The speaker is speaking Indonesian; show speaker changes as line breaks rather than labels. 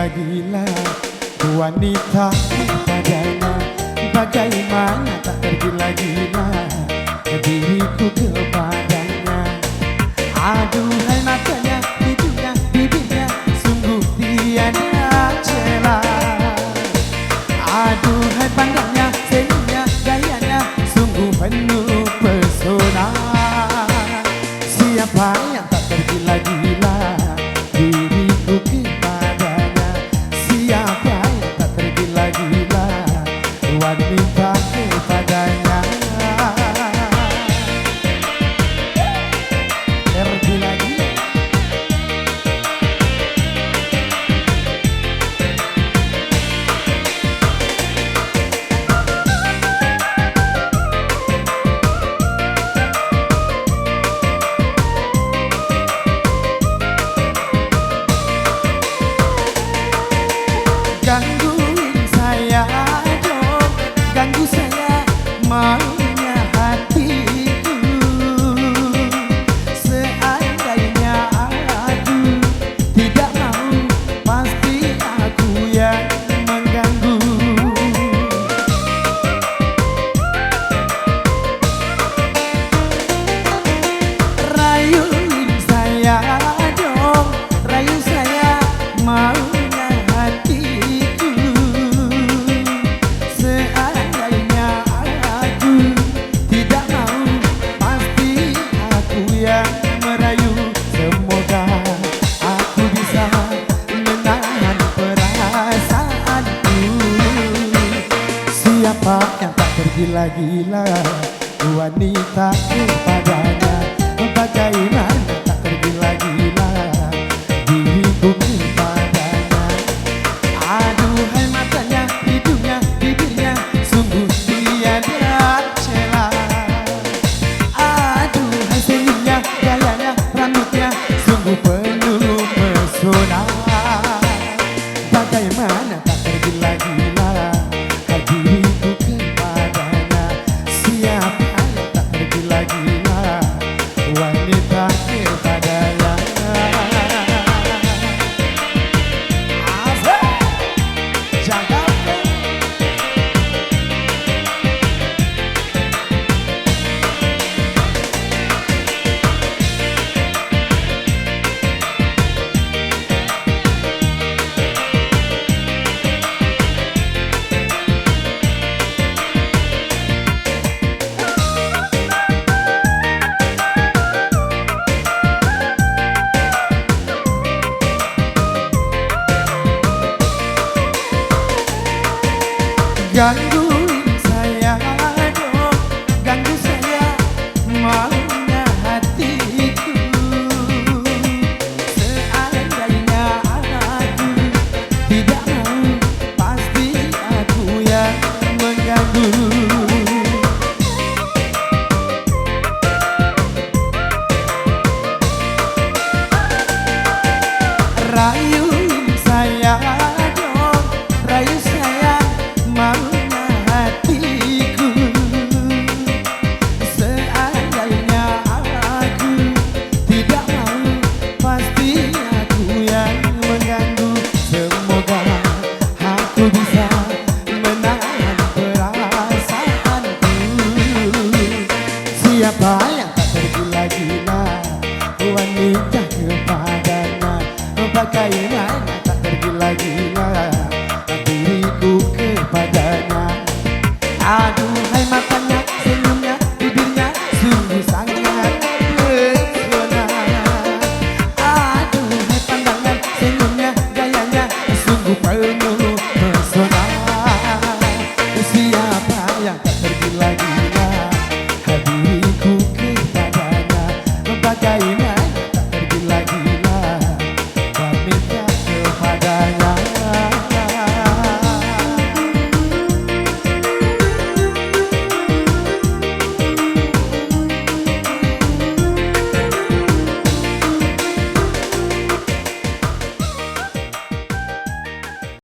tergila-gila wanita padanya. Bagaimana tak tergila-gila diriku kepadanya. Aduhai matanya, hidungnya, bibirnya, sungguh tiada celah. Aduhai pandangnya, senyumnya, gayanya, sungguh penuh pesona. Siapa yang tak tergila-gila diriku kepadanya. Siapa yang tak tergila-gila wanita kepadanya. Tergila-gila. Gangguin saya dong, ganggu saya maunya hatiku. Seandainya aku tidak mau, pasti aku yang mengganggu. Rayuin saya dong, rayu saya maunya hatiku. Seandainya aku tidak mau, pasti aku yang merayu. Semoga aku bisa menahan perasaanku. Siapa yang tak tergila-gila wanita kepadanya. Bagaimana tak tergila-gila diriku kepadanya. Aduhai matanya, hidungnya, bibirnya, sungguh tiada celah. Aduhai senyumnya, gayanya, rambutnya, sungguh penuh pesona. Bagaimana tak tergila-gila diriku kepadanya. Siapa yang tak tergila-gila wanita kepadanya. Asik, Jakarta. Ganggu